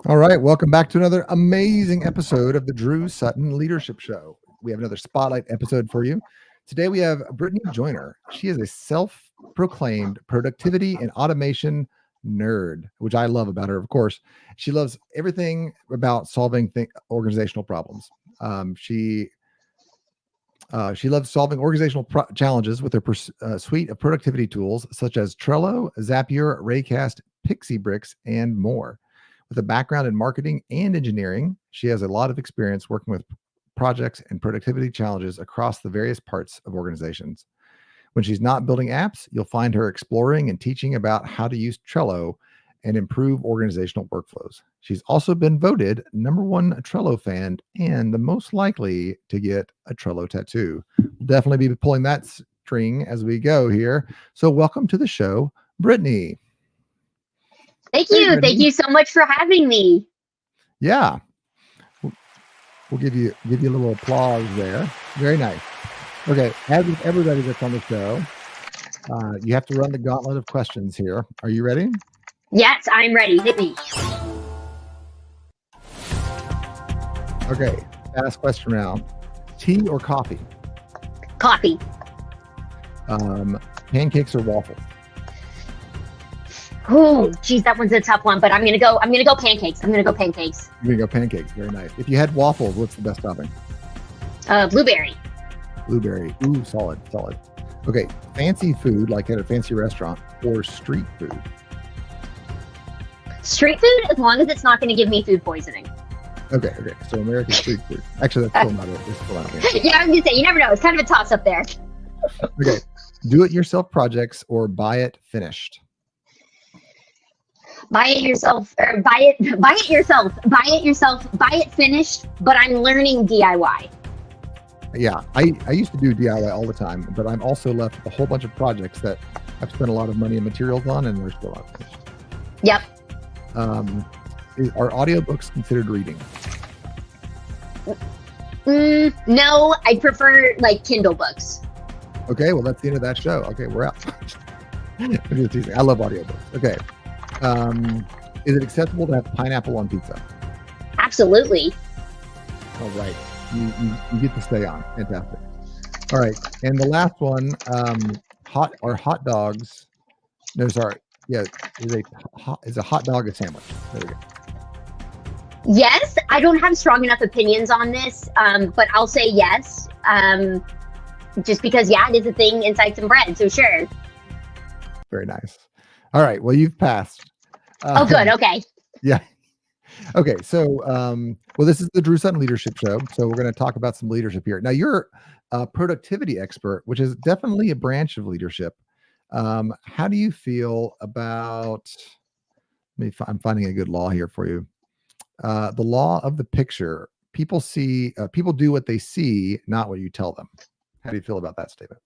All right, welcome back to another amazing episode of the Drew Sutton Leadership Show. We have another spotlight episode for you. Today we have Brittany Joiner. She is a self-proclaimed productivity and automation nerd, which I love about her, of course. She loves everything about solving organizational problems. She loves solving organizational challenges with her suite of productivity tools such as Trello, Zapier, Raycast, PixieBrix, and more. With a background in marketing and engineering, she has a lot of experience working with projects and productivity challenges across the various parts of organizations. When she's not building apps, you'll find her exploring and teaching about how to use Trello and improve organizational workflows. She's also been voted #1 Trello fan and the most likely to get a Trello tattoo. We'll definitely be pulling that string as we go here. So welcome to the show, Brittany. Thank Hey, you. Brittany. Thank you so much for having me. Yeah. We'll give you a little applause there. Very nice. Okay, as with everybody that's on the show, you have to run the gauntlet of questions here. Are you ready? Yes, I'm ready. Hit me. Okay, fast question round. Tea or coffee? Coffee. Pancakes or waffles? Oh, geez, that one's a tough one, but I'm gonna go pancakes. You're gonna go pancakes. Very nice. If you had waffles, what's the best topping? Blueberry. Blueberry. Ooh, solid. Okay, fancy food like at a fancy restaurant or street food? Street food, as long as it's not gonna give me food poisoning. Okay. So American street food. Actually, that's still not it. It's still not it. Yeah, I was gonna say, you never know. It's kind of a toss up there. Okay, do-it-yourself projects or buy it finished? Buy it yourself, or buy it finished, but I'm learning DIY. Yeah, I used to do DIY all the time, but I'm also left with a whole bunch of projects that I've spent a lot of money and materials on, and they're still not finished. Yep. Are audiobooks considered reading? No, I prefer like Kindle books. Okay, well, that's the end of that show. Okay, we're out. I'm just teasing. I love audiobooks. Okay. Is it acceptable to have pineapple on pizza? Absolutely. All right. You get to stay on. Fantastic. All right. And the last one, hot dogs. No, sorry. Yeah. Is a hot dog a sandwich? There we go. Yes, I don't have strong enough opinions on this, but I'll say yes. Just because, it is a thing inside some bread, so sure. Very nice. All right. Well, you've passed. Oh, good. Okay. Yeah. Okay. So, well, this is the Drew Sutton Leadership Show. So we're going to talk about some leadership here. Now, you're a productivity expert, which is definitely a branch of leadership. How do you feel about, I'm finding a good law here for you. The law of the picture. People do what they see, not what you tell them. How do you feel about that statement?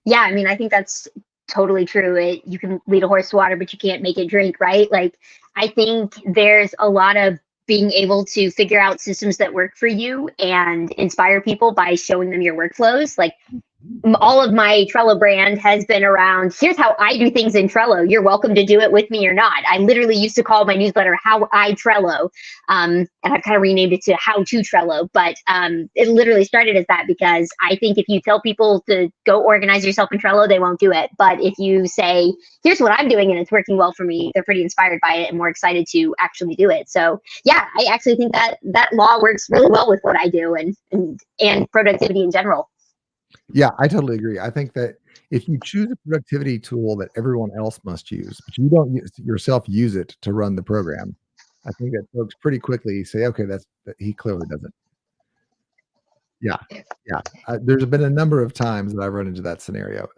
Yeah, I mean, I think that's totally true. You can lead a horse to water, but you can't make it drink, right? Like, I think there's a lot of being able to figure out systems that work for you and inspire people by showing them your workflows. Like, all of my Trello brand has been around, here's how I do things in Trello. You're welcome to do it with me or not. I literally used to call my newsletter How I Trello. And I've kind of renamed it to How to Trello. But it literally started as that because I think if you tell people to go organize yourself in Trello, they won't do it. But if you say, here's what I'm doing and it's working well for me, they're pretty inspired by it and more excited to actually do it. So yeah, I actually think that law works really well with what I do and productivity in general. Yeah, I totally agree. I think that if you choose a productivity tool that everyone else must use, but you don't yourself use it to run the program, I think that folks pretty quickly say, okay, he clearly doesn't. Yeah. There's been a number of times that I've run into that scenario.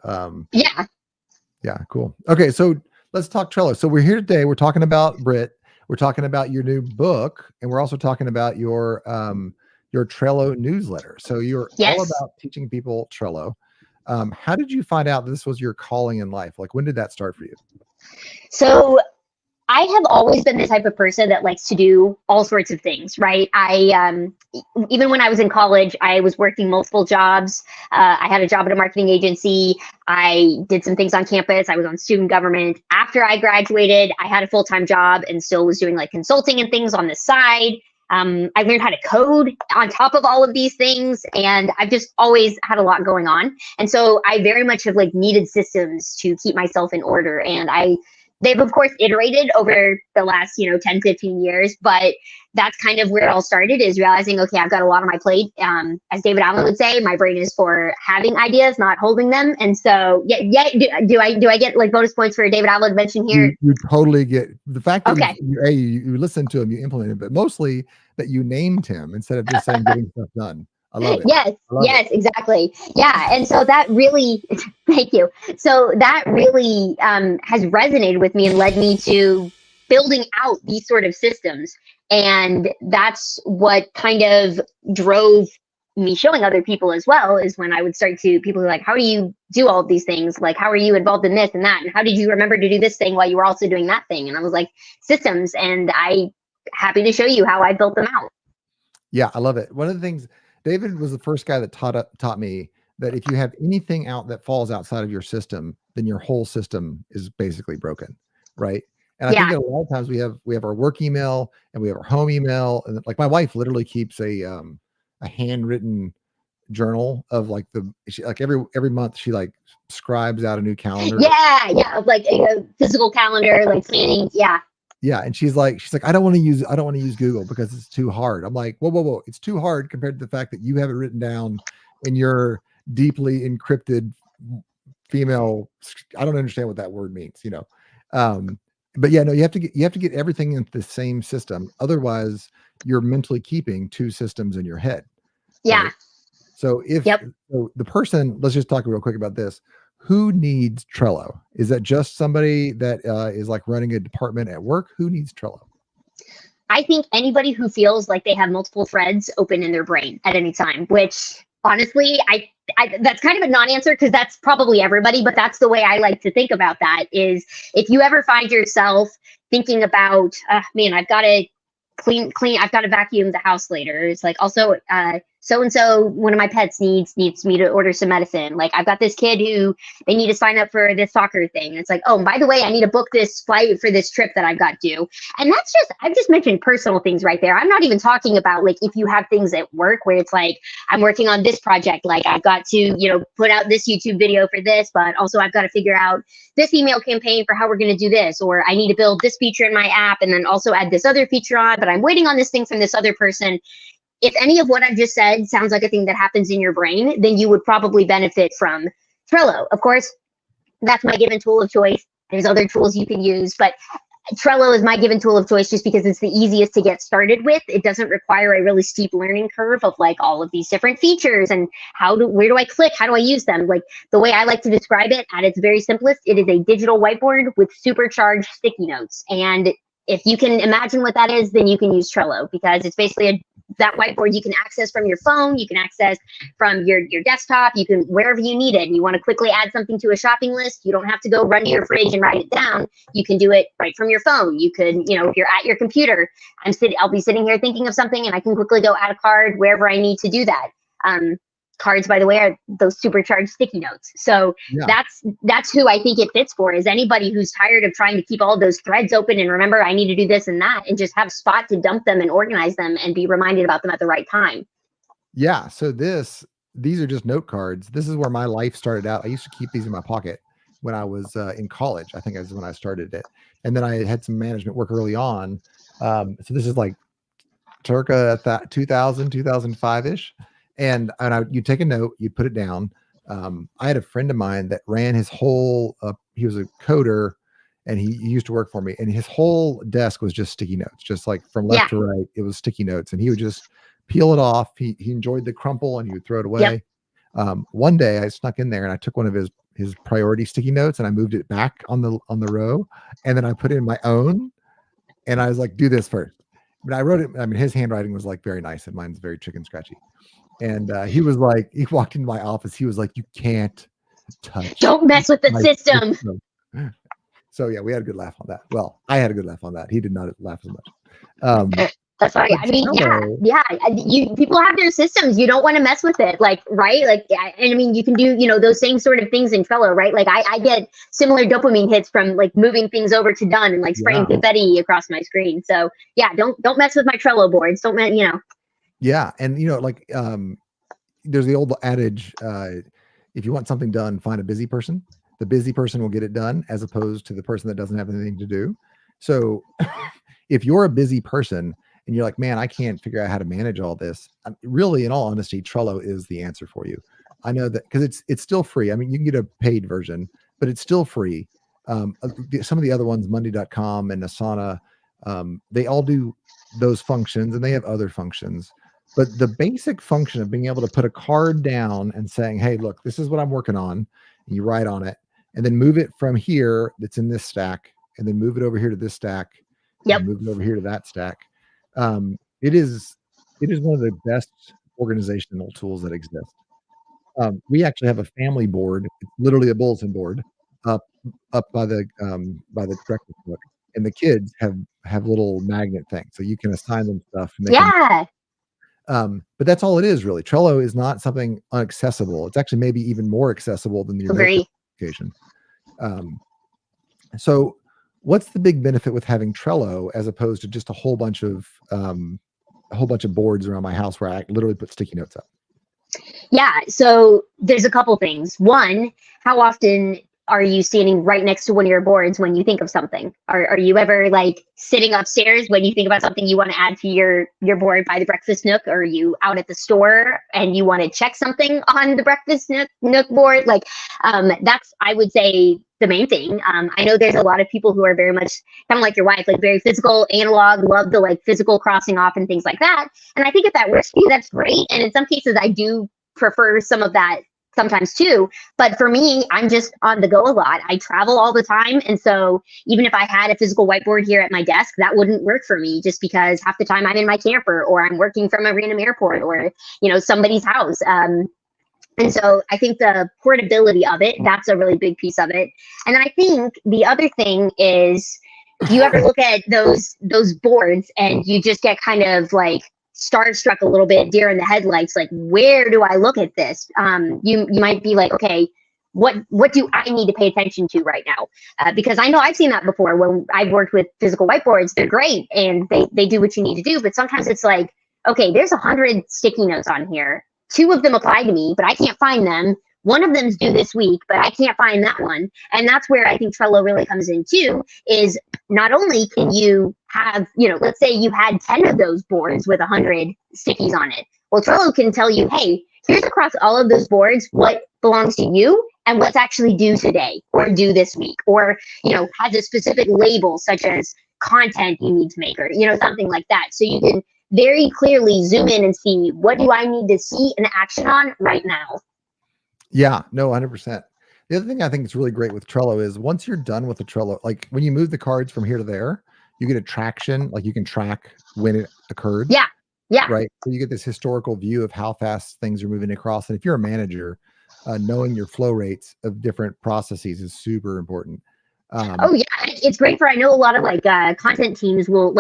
Yeah, cool. Okay, so let's talk Trello. So we're here today. We're talking about Britt. We're talking about your new book, and we're also talking about your Trello newsletter. So you're all about teaching people Trello. How did you find out this was your calling in life? Like, when did that start for you? So I have always been the type of person that likes to do all sorts of things, right? Even when I was in college, I was working multiple jobs. I had a job at a marketing agency. I did some things on campus. I was on student government. After I graduated, I had a full-time job and still was doing like consulting and things on the side. I learned how to code on top of all of these things, and I've just always had a lot going on. And so I very much have like needed systems to keep myself in order. And they've of course iterated over the last 10 15 years, but that's kind of where it all started, is realizing, okay, I've got a lot on my plate. As David Allen would say, my brain is for having ideas, not holding them. And so do I get like bonus points for a David Allen mention here? You totally get the fact that Okay. you listened to him, you implemented it, but mostly that you named him instead of just saying getting stuff done. I love it. Yes, exactly. Yeah. And so that really, thank you. So that really has resonated with me and led me to building out these sort of systems. And that's what kind of drove me showing other people as well, is when I would start to, people are like, how do you do all of these things? Like, how are you involved in this and that? And how did you remember to do this thing while you were also doing that thing? And I was like, systems. And I'm happy to show you how I built them out. Yeah, I love it. One of the things, David was the first guy that taught me that if you have anything out that falls outside of your system, then your whole system is basically broken, right? And I think that a lot of times we have our work email and we have our home email, and like my wife literally keeps a handwritten journal of like every month she like scribes out a new calendar. Yeah, like a physical calendar, like planning. Yeah, and she's like, I don't want to use Google because it's too hard. I'm like, whoa, it's too hard compared to the fact that you have it written down in your deeply encrypted female. I don't understand what that word means, but yeah, no, you have to get everything into the same system. Otherwise, you're mentally keeping two systems in your head. Yeah. Right? So so the person, let's just talk real quick about this. Who needs Trello? Is that just somebody that is like running a department at work? Who needs Trello? I think anybody who feels like they have multiple threads open in their brain at any time, which honestly, I that's kind of a non-answer because that's probably everybody, but that's the way I like to think about that, is if you ever find yourself thinking about, man, I've got to clean, I've got to vacuum the house later. It's like, also, so-and-so, one of my pets needs me to order some medicine. Like, I've got this kid who they need to sign up for this soccer thing. It's like, oh, by the way, I need to book this flight for this trip that I've got due. And I've just mentioned personal things right there. I'm not even talking about like, if you have things at work where it's like, I'm working on this project, like I've got to, put out this YouTube video for this, but also I've got to figure out this email campaign for how we're going to do this, or I need to build this feature in my app and then also add this other feature on, but I'm waiting on this thing from this other person. If any of what I've just said sounds like a thing that happens in your brain, then you would probably benefit from Trello. Of course, that's my given tool of choice. There's other tools you can use, but Trello is my given tool of choice just because it's the easiest to get started with. It doesn't require a really steep learning curve of like all of these different features and where do I click? How do I use them? Like the way I like to describe it at its very simplest, it is a digital whiteboard with supercharged sticky notes. And if you can imagine what that is, then you can use Trello, because it's basically that whiteboard you can access from your phone, you can access from your desktop, you can wherever you need it. And you want to quickly add something to a shopping list, you don't have to go run to your fridge and write it down. You can do it right from your phone. You could, if you're at your computer, I'll be sitting here thinking of something and I can quickly go add a card wherever I need to do that. Cards, by the way, are those supercharged sticky notes. So that's who I think it fits for, is anybody who's tired of trying to keep all those threads open and remember I need to do this and that, and just have a spot to dump them and organize them and be reminded about them at the right time. Yeah. So these are just note cards. This is where my life started out. I used to keep these in my pocket when I was in college. I think that's when I started it. And then I had some management work early on. So this is like circa 2000, 2005-ish. And you take a note, you put it down. I had a friend of mine that ran his whole, he was a coder and he used to work for me, and his whole desk was just sticky notes, just like from left to right. It was sticky notes, and he would just peel it off. He enjoyed the crumple and he would throw it away. One day I snuck in there and I took one of his priority sticky notes and I moved it back on the row. And then I put in my own and I was like, do this first. But I wrote it. I mean, his handwriting was like very nice and mine's very chicken scratchy. And he was like, he walked into my office. He was like, you can't touch. Don't mess with the system. So yeah, we had a good laugh on that. Well, I had a good laugh on that. He did not laugh as much. That's right. I mean, yeah. People have their systems. You don't want to mess with it, like, right? Like, and I mean, you can do, those same sort of things in Trello, right? Like, I get similar dopamine hits from like moving things over to done and like spraying confetti across my screen. So yeah, don't mess with my Trello boards. Don't mess, Yeah, and like there's the old adage: if you want something done, find a busy person. The busy person will get it done, as opposed to the person that doesn't have anything to do. So if you're a busy person and you're like, man, I can't figure out how to manage all this, really, in all honesty, Trello is the answer for you. I know that because it's still free. I mean, you can get a paid version, but it's still free. Some of the other ones, Monday.com and Asana, they all do those functions, and they have other functions. But the basic function of being able to put a card down and saying, hey, look, this is what I'm working on, and you write on it, and then move it from here that's in this stack, and then move it over here to this stack, and move it over here to that stack. It is one of the best organizational tools that exist. We actually have a family board. It's literally a bulletin board up by the breakfast nook, and the kids have little magnet things, so you can assign them stuff. But that's all it is, really. Trello is not something inaccessible. It's actually maybe even more accessible than your application. So what's the big benefit with having Trello as opposed to just a whole bunch of boards around my house where I literally put sticky notes up? Yeah, so there's a couple things. One, how often are you standing right next to one of your boards when you think of something? Are you ever like sitting upstairs when you think about something you want to add to your board by the breakfast nook? Or are you out at the store and you want to check something on the breakfast nook board? Like, that's, I would say, the main thing. I know there's a lot of people who are very much kind of like your wife, like very physical, analog, love the like physical crossing off and things like that. And I think if that works for you, that's great. And in some cases, I do prefer some of that sometimes too. But for me, I'm just on the go a lot. I travel all the time. And so even if I had a physical whiteboard here at my desk, that wouldn't work for me, just because half the time I'm in my camper, or I'm working from a random airport, or, somebody's house. And so I think the portability of it, that's a really big piece of it. And I think the other thing is, do you ever look at those boards and you just get kind of like starstruck a little bit, deer in the headlights, like, where do I look at this? You might be like, okay, what do I need to pay attention to right now? Because I know I've seen that before when I've worked with physical whiteboards. They're great and they do what you need to do. But sometimes it's like, okay, there's 100 sticky notes on here. 2 of them apply to me, but I can't find them. One of them's due this week, but I can't find that one. And that's where I think Trello really comes in too, is not only can you have, let's say you had 10 of those boards with 100 stickies on it. Well, Trello can tell you, hey, here's across all of those boards what belongs to you and what's actually due today or due this week, or, has a specific label such as content you need to make, or, something like that. So you can very clearly zoom in and see, what do I need to see and action on right now? Yeah, no, 100%. The other thing I think is really great with Trello is once you're done with the Trello, like when you move the cards from here to there, you get a traction, like you can track when it occurred. Yeah. Right. So you get this historical view of how fast things are moving across. And if you're a manager, knowing your flow rates of different processes is super important. It's great for, I know a lot of like content teams will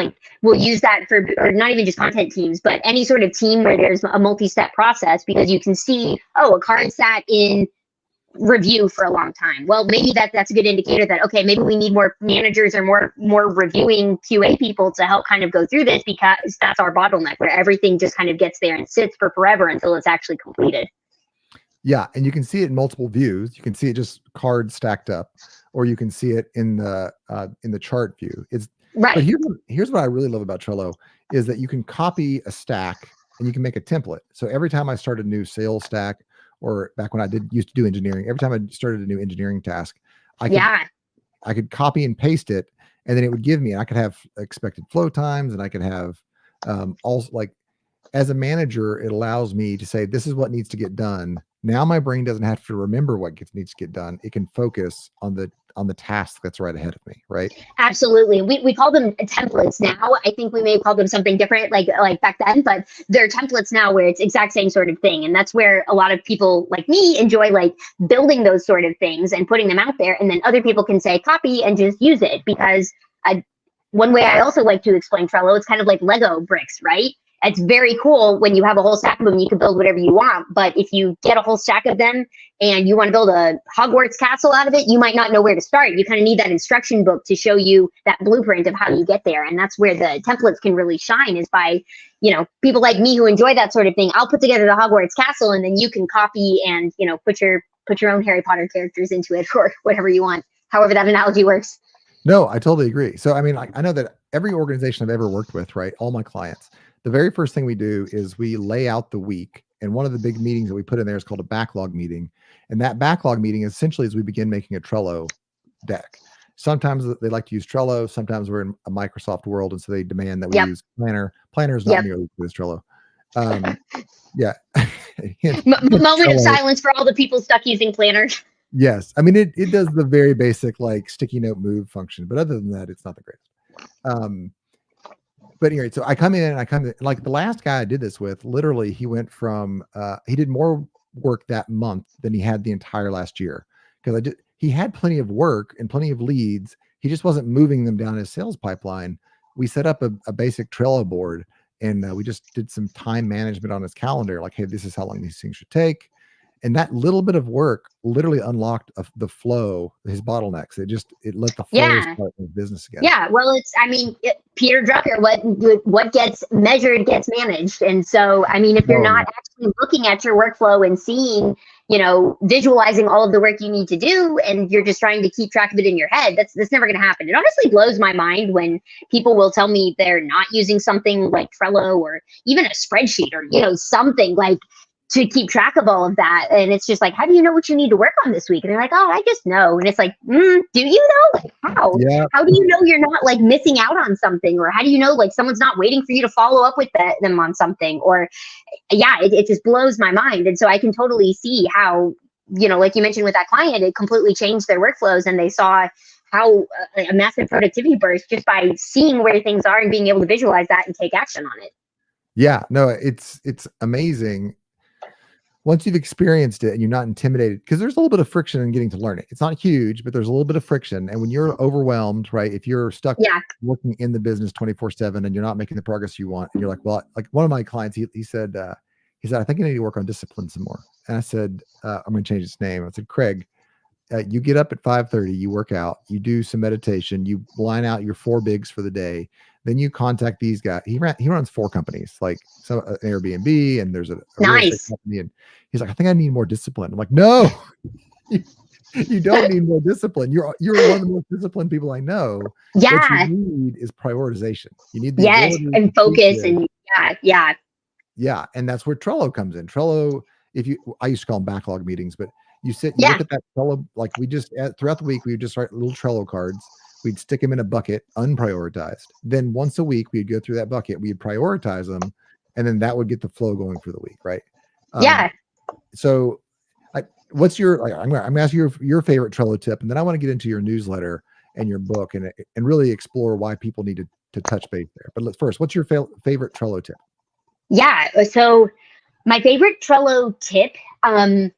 use that for, or not even just content teams, but any sort of team where there's a multi-step process, because you can see, a card sat in review for a long time. Well, maybe that's a good indicator that, okay, maybe we need more managers or more reviewing QA people to help kind of go through this, because that's our bottleneck, where everything just kind of gets there and sits for forever until it's actually completed. Yeah, and you can see it in multiple views. You can see it just cards stacked up, or you can see it in the chart view. It's right. But here's what I really love about Trello is that you can copy a stack and you can make a template. So every time I start a new sales stack, or back when I used to do engineering, every time I started a new engineering task, I could copy and paste it, and then it would give me, and I could have expected flow times, and I could have also, like, as a manager, it allows me to say, this is what needs to get done Now my brain doesn't have to remember what needs to get done. It can focus on the task that's right ahead of me, right? Absolutely. We call them templates now. I think we may have called them something different like back then, but they're templates now where it's exact same sort of thing. And that's where a lot of people like me enjoy like building those sort of things and putting them out there. And then other people can say copy and just use it, because one way I also like to explain Trello, it's kind of like Lego bricks, right? It's very cool when you have a whole stack of them, you can build whatever you want. But if you get a whole stack of them and you want to build a Hogwarts castle out of it, you might not know where to start. You kind of need that instruction book to show you that blueprint of how you get there. And that's where the templates can really shine, is by, people like me who enjoy that sort of thing. I'll put together the Hogwarts castle, and then you can copy and, put your own Harry Potter characters into it, or whatever you want, however that analogy works. No, I totally agree. So, I mean, I know that every organization I've ever worked with, right, all my clients, the very first thing we do is we lay out the week. And one of the big meetings that we put in there is called a backlog meeting. And that backlog meeting essentially is we begin making a Trello deck. Sometimes they like to use Trello. Sometimes we're in a Microsoft world, and so they demand that we use Planner. Planner is not nearly as Trello. Yeah. Moment of silence for all the people stuck using Planner. Yes. I mean, it does the very basic like sticky note move function, but other than that, it's not the greatest. But anyway, so I come in like the last guy I did this with, literally he went from, he did more work that month than he had the entire last year, because he had plenty of work and plenty of leads. He just wasn't moving them down his sales pipeline. We set up a basic Trello board, and we just did some time management on his calendar. Like, hey, this is how long these things should take. And that little bit of work literally unlocked the flow, his bottlenecks. It let the flow start in business again. Yeah. Well, Peter Drucker, what gets measured gets managed. And so, I mean, if you're not actually looking at your workflow and seeing, visualizing all of the work you need to do, and you're just trying to keep track of it in your head, that's never going to happen. It honestly blows my mind when people will tell me they're not using something like Trello or even a spreadsheet or, something like, to keep track of all of that. And it's just like, how do you know what you need to work on this week? And they're like, oh, I just know. And it's like, do you know? Like, how? Yeah. How do you know you're not like missing out on something? Or how do you know like someone's not waiting for you to follow up with them on something? Or it just blows my mind. And so I can totally see how, like you mentioned with that client, it completely changed their workflows, and they saw how a massive productivity burst just by seeing where things are and being able to visualize that and take action on it. Yeah, no, it's amazing. Once you've experienced it and you're not intimidated, because there's a little bit of friction in getting to learn it. It's not huge, but there's a little bit of friction. And when you're overwhelmed, right, if you're stuck working in the business 24/7 and you're not making the progress you want, and you're like, well, like one of my clients, he said, I think I need to work on discipline some more. And I said, I'm going to change his name. I said, Craig, you get up at 5:30, you work out, you do some meditation, you line out your 4 bigs for the day. Then you contact these guys. He runs 4 companies, like an Airbnb, and there's a nice company, and he's like, I think I need more discipline. I'm like, no, you don't need more discipline. You're one of the most disciplined people I know. Yeah. What you need is prioritization. You need the and focus, and yeah. And that's where Trello comes in. Trello, I used to call them backlog meetings, but you look at that Trello, like we just throughout the week, we would just write little Trello cards. We'd stick them in a bucket, unprioritized. Then once a week, we'd go through that bucket. We'd prioritize them, and then that would get the flow going for the week, right? So, what's your? I'm going to ask you your favorite Trello tip, and then I want to get into your newsletter and your book, and really explore why people need to touch base there. But first, what's your favorite Trello tip? Yeah. So, my favorite Trello tip. I'm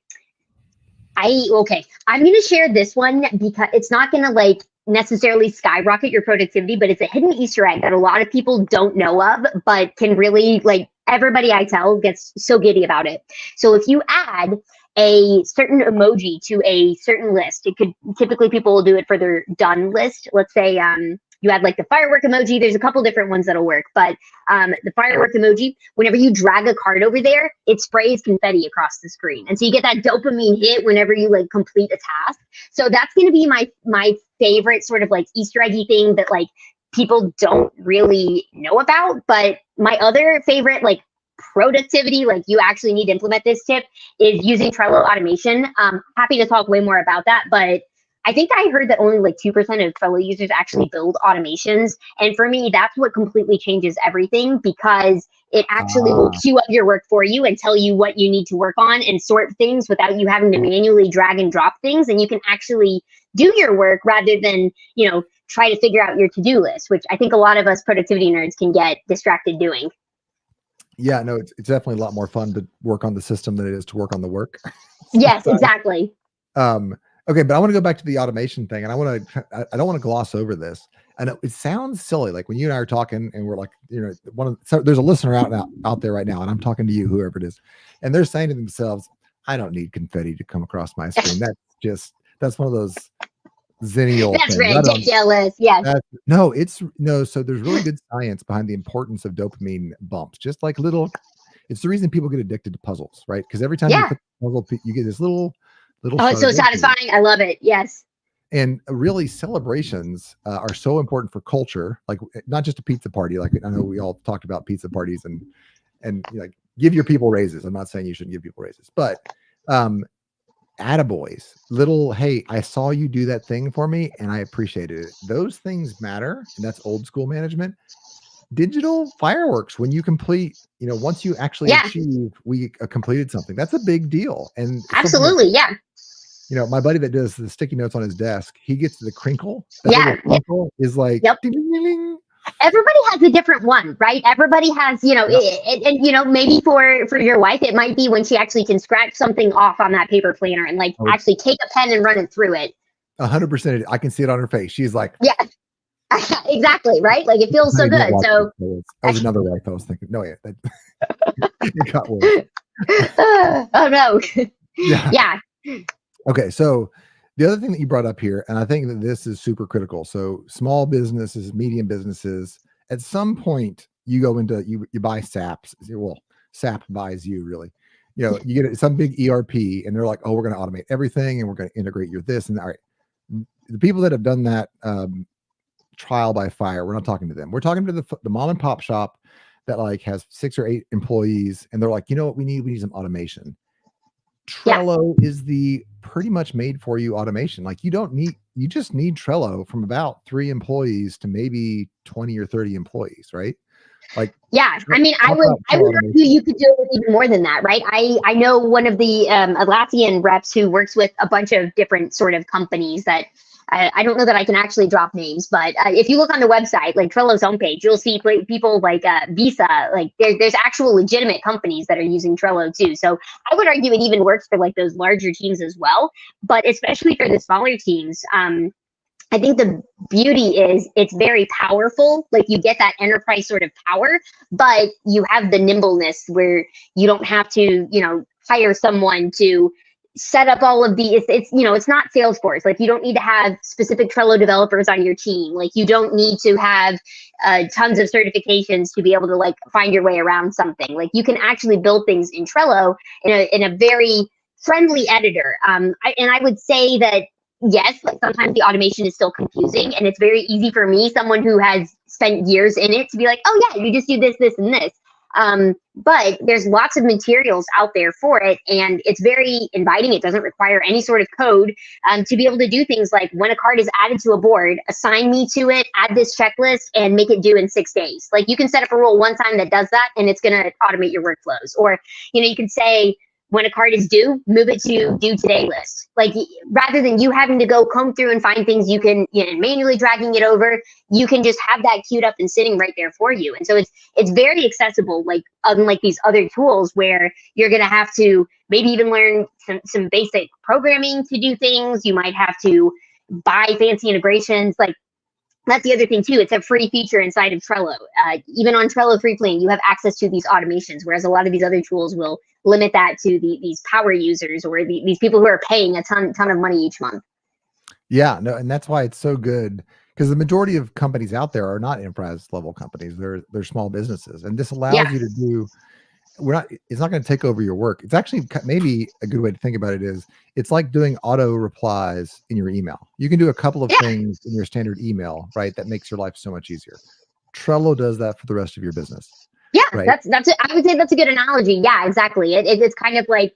going to share this one because it's not going to necessarily skyrocket your productivity, but it's a hidden Easter egg that a lot of people don't know of, but can really, everybody I tell gets so giddy about it. So if you add a certain emoji to a certain list, typically people will do it for their done list. Let's say you add the firework emoji. There's a couple different ones that'll work, but the firework emoji, whenever you drag a card over there, it sprays confetti across the screen. And so you get that dopamine hit whenever you complete a task. So that's going to be my favorite sort of Easter eggy thing that people don't really know about. But my other favorite productivity, you actually need to implement this tip, is using Trello automation. Happy to talk way more about that, but I think I heard that only like 2% of Trello users actually build automations. And for me, that's what completely changes everything, because it actually will queue up your work for you and tell you what you need to work on and sort things without you having to manually drag and drop things. And you can actually do your work rather than, try to figure out your to-do list, which I think a lot of us productivity nerds can get distracted doing. Yeah, no, it's definitely a lot more fun to work on the system than it is to work on the work. Yes, exactly. Okay, but I want to go back to the automation thing, and I don't want to gloss over this. And it sounds silly, like when you and I are talking, and we're like, so there's a listener out there right now, and I'm talking to you, whoever it is, and they're saying to themselves, "I don't need confetti to come across my screen. That's one of those zennial That's things. ridiculous." Yes. So there's really good science behind the importance of dopamine bumps. Just like it's the reason people get addicted to puzzles, right? Because every time you put the puzzle, you get this little. Oh, it's so satisfying. I love it. Yes. And really, celebrations are so important for culture. Like, not just a pizza party. Like, I know we all talked about pizza parties and like, give your people raises. I'm not saying you shouldn't give people raises, but attaboys, hey, I saw you do that thing for me and I appreciated it. Those things matter, and that's old school management. Digital fireworks, when you complete, once you actually achieve, we completed something, that's a big deal. And absolutely, my buddy that does the sticky notes on his desk, he gets the crinkle. That crinkle is like, ding, ding, ding. Everybody has a different one, right? Everybody has, and maybe for your wife, it might be when she actually can scratch something off on that paper planner and actually take a pen and run it through it. 100%. I can see it on her face. She's like, yeah, exactly. Right. Like, it feels so good. So that was another wife I was thinking. No, it got worse. Oh no. Yeah. Okay. So the other thing that you brought up here, and I think that this is super critical. So small businesses, medium businesses, at some point you go into, you buy SAPs. Well, SAP buys you, really. You get some big ERP and they're like, oh, we're going to automate everything and we're going to integrate your this. And all right, the people that have done that trial by fire, we're not talking to them. We're talking to the mom and pop shop that has 6 or 8 employees. And they're like, you know what we need some automation. Trello is the pretty much made for you automation. Like, you just need Trello from about 3 employees to maybe 20 or 30 employees, right? I mean, I would argue you could do it even more than that, right? I know one of the Atlassian reps who works with a bunch of different sort of companies that I don't know that I can actually drop names, but if you look on the website, like Trello's homepage, you'll see people like Visa, like there's actual legitimate companies that are using Trello too. So I would argue it even works for those larger teams as well, but especially for the smaller teams. I think the beauty is it's very powerful. Like, you get that enterprise sort of power, but you have the nimbleness where you don't have to, hire someone to set up all of the, it's not Salesforce. Like, you don't need to have specific Trello developers on your team. Like, you don't need to have tons of certifications to be able to find your way around something. Like, you can actually build things in Trello in a very friendly editor. I would say that, yes, sometimes the automation is still confusing, and it's very easy for me, someone who has spent years in it, to be like, oh yeah, you just do this, this, and this. But there's lots of materials out there for it, and it's very inviting. It doesn't require any sort of code to be able to do things like, when a card is added to a board, assign me to it, add this checklist, and make it due in 6 days. Like, you can set up a rule one time that does that, and it's going to automate your workflows. Or, you can say, when a card is due, move it to due today list. Like, rather than you having to go comb through and find things, you can, manually dragging it over, you can just have that queued up and sitting right there for you. And so it's very accessible, unlike these other tools where you're going to have to maybe even learn some basic programming to do things. You might have to buy fancy integrations. That's the other thing too. It's a free feature inside of Trello. Even on Trello Free Plan, you have access to these automations, whereas a lot of these other tools will limit that to these power users or these people who are paying a ton of money each month. Yeah, no, and that's why it's so good, because the majority of companies out there are not enterprise level companies. They're small businesses, and this allows you to do. It's not going to take over your work. It's actually maybe a good way to think about it is, it's like doing auto replies in your email. You can do a couple of things in your standard email, right? That makes your life so much easier. Trello does that for the rest of your business. Yeah, right? that's it. I would say that's a good analogy. Yeah, exactly. It's kind of like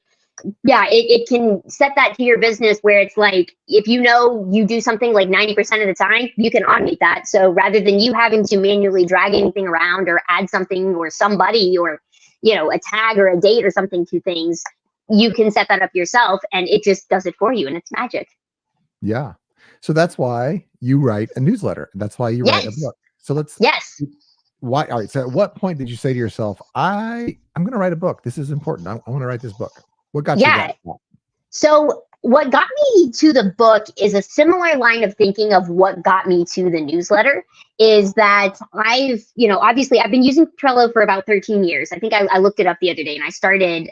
Yeah, it can set that to your business where it's like, if you know you do something like 90% of the time, you can automate that. So rather than you having to manually drag anything around or add something or somebody or, a tag or a date or something to things, you can set that up yourself and it just does it for you and it's magic. Yeah. So that's why you write a newsletter. That's why you write a book. So Yes. Why? All right. So at what point did you say to yourself, I'm going to write a book. This is important. I want to write this book. What got you that? So what got me to the book is a similar line of thinking of what got me to the newsletter, is that obviously I've been using Trello for about 13 years. I think I looked it up the other day and I started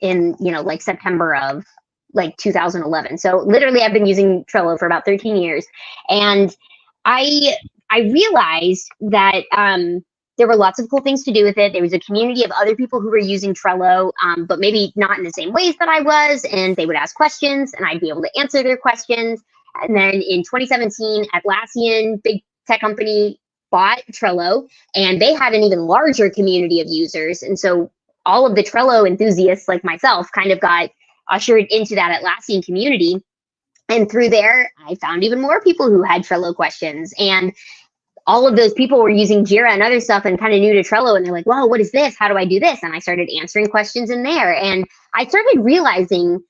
in, like September of like 2011. So literally I've been using Trello for about 13 years. And I realized that there were lots of cool things to do with it. There was a community of other people who were using Trello, but maybe not in the same ways that I was. And they would ask questions and I'd be able to answer their questions. And then in 2017, Atlassian, big tech company, bought Trello and they had an even larger community of users. And so all of the Trello enthusiasts like myself kind of got ushered into that Atlassian community. And through there, I found even more people who had Trello questions. And all of those people were using Jira and other stuff and kind of new to Trello. And they're like, whoa, what is this? How do I do this? And I started answering questions in there. And I started realizing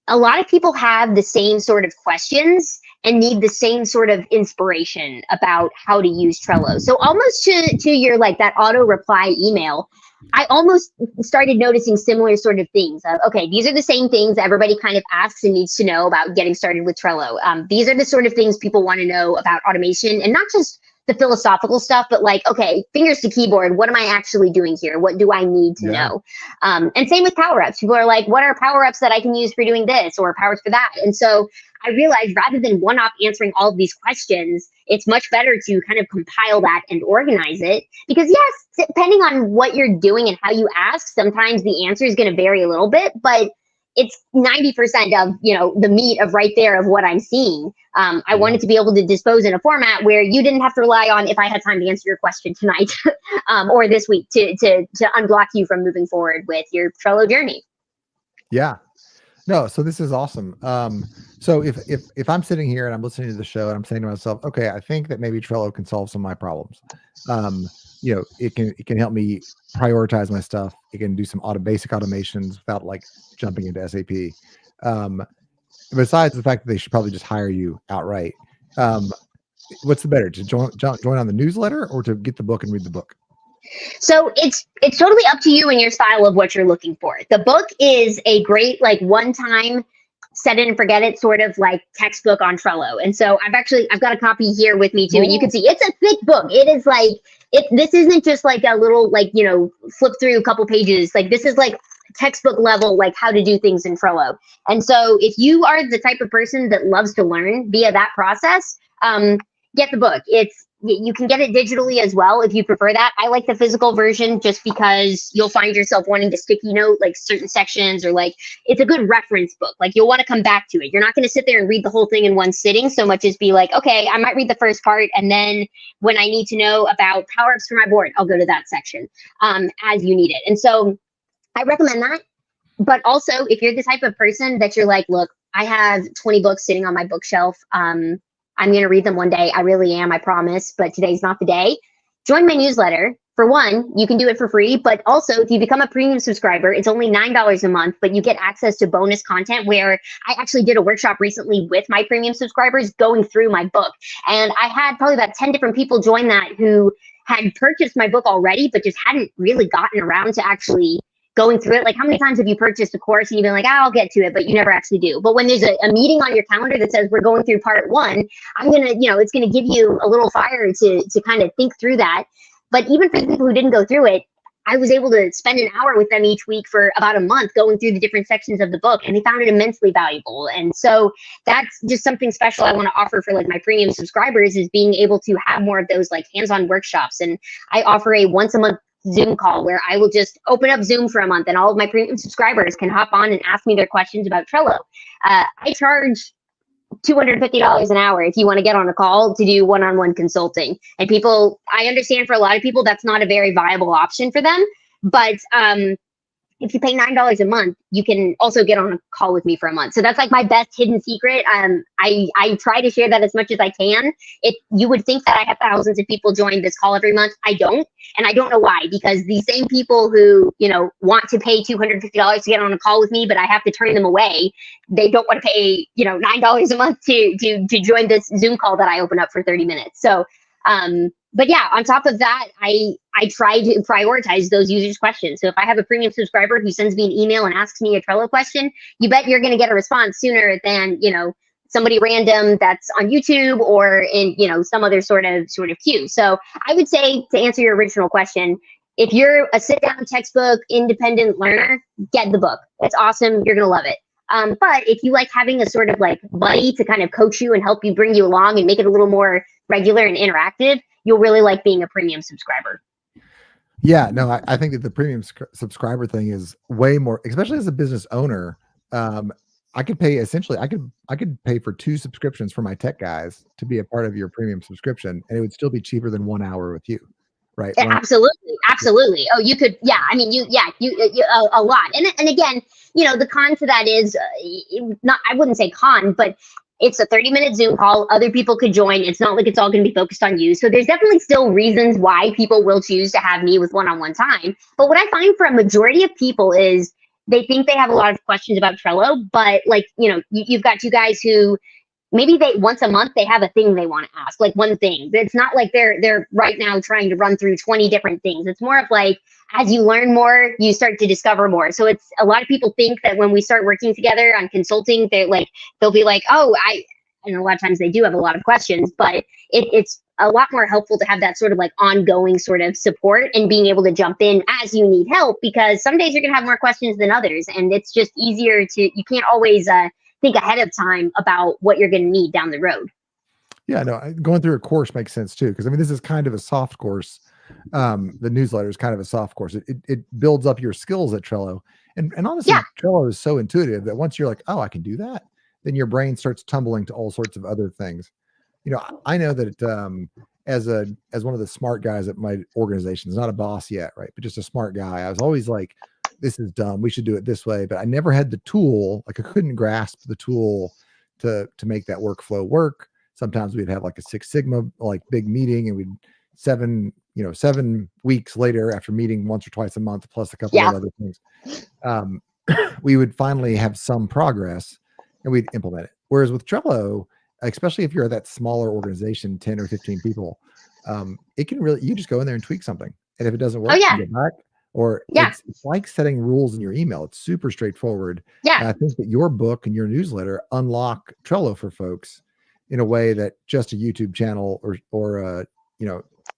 a lot of people have the same sort of questions and need the same sort of inspiration about how to use Trello. So almost to your like that auto reply email, I almost started noticing similar sort of things of, okay, these are the same things everybody kind of asks and needs to know about getting started with Trello. These are the sort of things people want to know about automation, and not just the philosophical stuff, but like, okay, fingers to keyboard, what am I actually doing here? What do I need to know? And same with power-ups. People are like, what are power-ups that I can use for doing this or powers for that? And so I realized rather than one-off answering all of these questions, it's much better to kind of compile that and organize it. Because yes, depending on what you're doing and how you ask, sometimes the answer is going to vary a little bit, but it's 90% of, the meat of right there of what I'm seeing. I wanted to be able to dispose in a format where you didn't have to rely on, if I had time to answer your question tonight or this week, to unblock you from moving forward with your Trello journey. Yeah. No, so this is awesome. So if I'm sitting here and I'm listening to the show and I'm saying to myself, okay, I think that maybe Trello can solve some of my problems. It can help me prioritize my stuff. It can do some basic automations without like jumping into SAP. Besides the fact that they should probably just hire you outright. What's the better, to join on the newsletter or to get the book and read the book? So it's totally up to you and your style of what you're looking for. The book is a great like one-time set it and forget it sort of like textbook on Trello. And so I've got a copy here with me too. And you can see it's a thick book. It is like this isn't just like a little like, flip through a couple pages. Like this is like textbook level, like how to do things in Trello. And so if you are the type of person that loves to learn via that process, get the book. You can get it digitally as well if you prefer that. I like the physical version just because you'll find yourself wanting to sticky note like certain sections, or like it's a good reference book. Like you'll want to come back to it. You're not going to sit there and read the whole thing in one sitting so much as be like, okay, I might read the first part, and then when I need to know about power-ups for my board, I'll go to that section as you need it. And so I recommend that. But also, if you're the type of person that you're like, look, I have 20 books sitting on my bookshelf. I'm going to read them one day. I really am, I promise, but today's not the day. Join my newsletter. For one, you can do it for free, but also if you become a premium subscriber, it's only $9 a month, but you get access to bonus content where I actually did a workshop recently with my premium subscribers going through my book. And I had probably about 10 different people join that who had purchased my book already, but just hadn't really gotten around to actually going through it. Like how many times have you purchased a course and you've been like, I'll get to it, but you never actually do. But when there's a meeting on your calendar that says we're going through part one, it's going to give you a little fire to kind of think through that. But even for the people who didn't go through it, I was able to spend an hour with them each week for about a month going through the different sections of the book, and they found it immensely valuable. And so that's just something special I want to offer for like my premium subscribers, is being able to have more of those like hands-on workshops. And I offer a once a month Zoom call where I will just open up Zoom for a month and all of my premium subscribers can hop on and ask me their questions about Trello. I charge $250 an hour if you want to get on a call to do one-on-one consulting. And people, I understand for a lot of people, that's not a very viable option for them. But if you pay $9 a month, you can also get on a call with me for a month. So that's like my best hidden secret. I try to share that as much as I can. You would think that I have thousands of people join this call every month. I don't. And I don't know why, because the same people who, want to pay $250 to get on a call with me, but I have to turn them away. They don't want to pay, $9 a month to join this Zoom call that I open up for 30 minutes. So, but yeah, on top of that, I try to prioritize those users' questions. So if I have a premium subscriber who sends me an email and asks me a Trello question, you bet you're going to get a response sooner than, somebody random that's on YouTube or in, some other sort of queue. So I would say, to answer your original question, if you're a sit down textbook independent learner, get the book. It's awesome. You're going to love it. But if you like having a sort of like buddy to kind of coach you and help you bring you along and make it a little more regular and interactive, you'll really like being a premium subscriber. Yeah, no, I think that the premium subscriber thing is way more, especially as a business owner. I could pay I could pay for 2 subscriptions for my tech guys to be a part of your premium subscription, and it would still be cheaper than 1 hour with you, right? Yeah, absolutely. Oh, you could, yeah. I mean, you a lot. And again, the con to that is I wouldn't say con, but it's a 30-minute Zoom call. Other people could join. It's not like it's all going to be focused on you. So there's definitely still reasons why people will choose to have me with one-on-one time. But what I find for a majority of people is they think they have a lot of questions about Trello, but like, you've got 2 guys who maybe once a month they have a thing they want to ask, like one thing. It's not like they're right now trying to run through 20 different things. It's more of like, as you learn more, you start to discover more. So it's a lot of people think that when we start working together on consulting, they'll be like, oh, and a lot of times they do have a lot of questions, but it's a lot more helpful to have that sort of like ongoing sort of support and being able to jump in as you need help, because some days you're going to have more questions than others. And it's just easier you can't always think ahead of time about what you're going to need down the road. Yeah, no, going through a course makes sense too, because I mean, this is kind of a soft course. The newsletter is kind of a soft course. It builds up your skills at Trello, and honestly, yeah. Trello is so intuitive that once you're like, oh, I can do that, then your brain starts tumbling to all sorts of other things. I know that as one of the smart guys at my organization, not a boss yet, right, but just a smart guy, I was always like, this is dumb, we should do it this way. But I never had the tool, like I couldn't grasp the tool to make that workflow work. Sometimes we'd have like a 6 Sigma, like big meeting, and we'd 7 weeks later, after meeting once or twice a month, plus a couple of other things, we would finally have some progress and we'd implement it. Whereas with Trello, especially if you're that smaller organization, 10 or 15 people, it can really, you just go in there and tweak something. And if it doesn't work, you go back. Or it's like setting rules in your email. It's super straightforward. Yeah. And I think that your book and your newsletter unlock Trello for folks in a way that just a YouTube channel or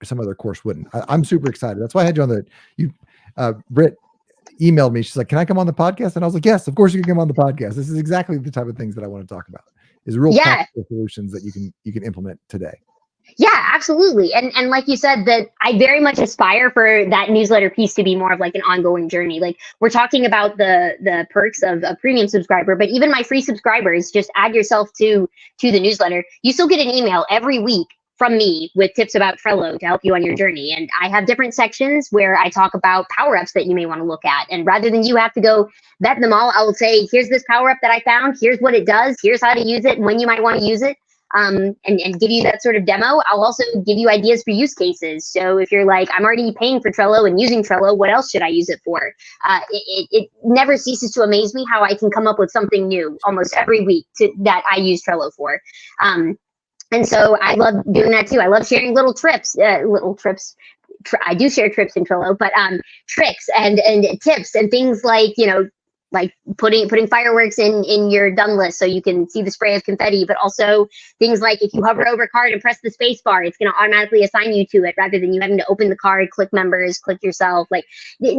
some other course wouldn't. I'm super excited. That's why I had you on Britt emailed me. She's like, can I come on the podcast? And I was like, yes, of course you can come on the podcast. This is exactly the type of things that I want to talk about, is real practical solutions that you can implement today. Yeah, absolutely. And like you said, that I very much aspire for that newsletter piece to be more of like an ongoing journey. Like we're talking about the perks of a premium subscriber, but even my free subscribers, just add yourself to the newsletter. You still get an email every week from me with tips about Trello to help you on your journey. And I have different sections where I talk about power-ups that you may want to look at. And rather than you have to go vet them all, I will say, here's this power-up that I found. Here's what it does. Here's how to use it and when you might want to use it. And give you that sort of demo. I'll also give you ideas for use cases. So if you're like, I'm already paying for Trello and using Trello, what else should I use it for? It never ceases to amaze me how I can come up with something new almost every week that I use Trello for. And so I love doing that too. I love sharing little trips. I do share trips in Trello, but tricks and tips and things like, like putting fireworks in your done list so you can see the spray of confetti, but also things like if you hover over a card and press the space bar, it's going to automatically assign you to it rather than you having to open the card, click members, click yourself, like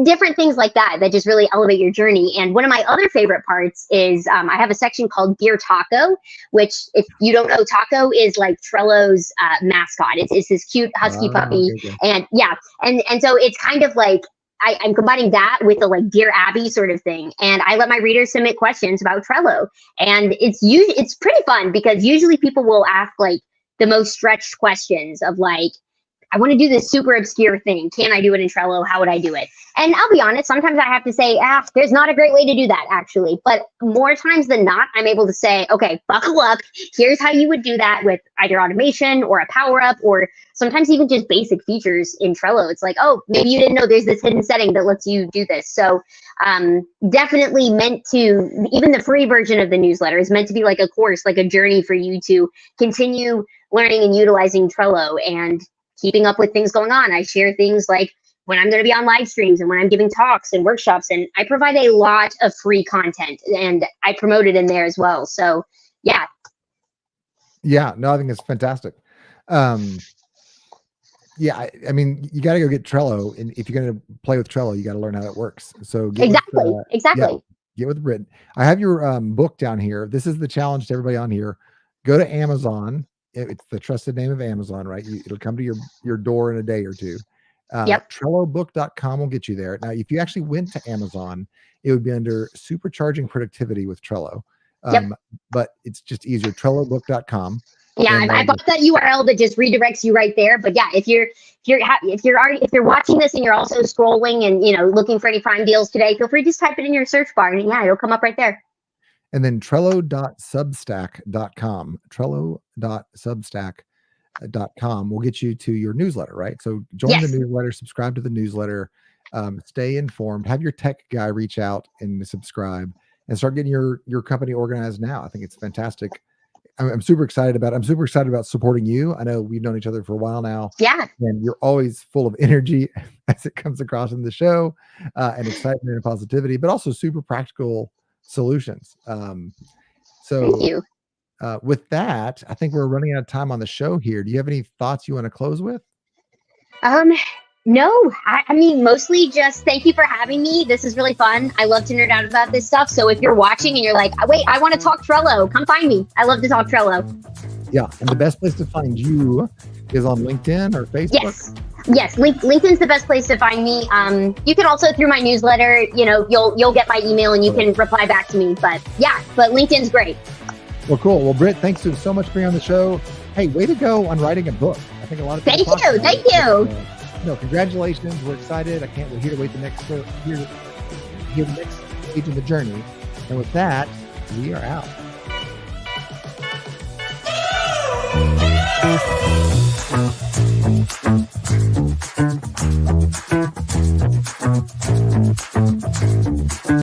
different things like that just really elevate your journey. And one of my other favorite parts is I have a section called Dear Taco, which if you don't know, Taco is like Trello's mascot. It's this cute husky puppy. And and so it's kind of like, I'm combining that with the like Dear Abby sort of thing. And I let my readers submit questions about Trello. And it's pretty fun because usually people will ask like the most stretched questions of like, I want to do this super obscure thing. Can I do it in Trello? How would I do it? And I'll be honest, sometimes I have to say, there's not a great way to do that, actually. But more times than not, I'm able to say, okay, buckle up. Here's how you would do that with either automation or a power up, or sometimes even just basic features in Trello. It's like, oh, maybe you didn't know there's this hidden setting that lets you do this. So definitely meant to, even the free version of the newsletter is meant to be like a course, like a journey for you to continue learning and utilizing Trello and keeping up with things going on. I share things like when I'm going to be on live streams and when I'm giving talks and workshops, and I provide a lot of free content and I promote it in there as well. So yeah. Yeah, no, I think it's fantastic. Yeah, I mean, you got to go get Trello, and if you're going to play with Trello, you got to learn how it works. So exactly. Yeah, get with Britt. I have your book down here. This is the challenge to everybody on here. Go to Amazon. It's the trusted name of Amazon, right? It'll come to your door in a day or two. TrelloBook.com will get you there. Now, if you actually went to Amazon, it would be under Supercharging Productivity with Trello. But it's just easier. TrelloBook.com. Yeah, I bought that URL that just redirects you right there. But yeah, if you're watching this and you're also scrolling and looking for any Prime deals today, feel free to just type it in your search bar and yeah, it'll come up right there. And then Trello.substack.com. Trello.substack.com will get you to your newsletter, right? So join the newsletter, subscribe to the newsletter, stay informed, have your tech guy reach out and subscribe, and start getting your company organized now. I think it's fantastic. I'm super excited about it. I'm super excited about supporting you. I know we've known each other for a while now. Yeah. And you're always full of energy as it comes across in the show, and excitement and positivity, but also super practical solutions. So thank you. With that, I think we're running out of time on the show here. Do you have any thoughts you want to close with? No, I mean, mostly just thank you for having me. This is really fun. I love to nerd out about this stuff. So if you're watching and you're like, wait, I want to talk Trello, come find me. I love to talk Trello. Yeah. And the best place to find you is on LinkedIn or Facebook? Yes. LinkedIn's the best place to find me. You can also, through my newsletter, you'll get my email and you can reply back to me. But LinkedIn's great. Well, cool. Well, Britt, thanks so much for being on the show. Hey, way to go on writing a book. I think a lot of people Thank you. No, congratulations. We're excited. I can't wait here to wait the next hear the next stage of the journey. And with that, we are out.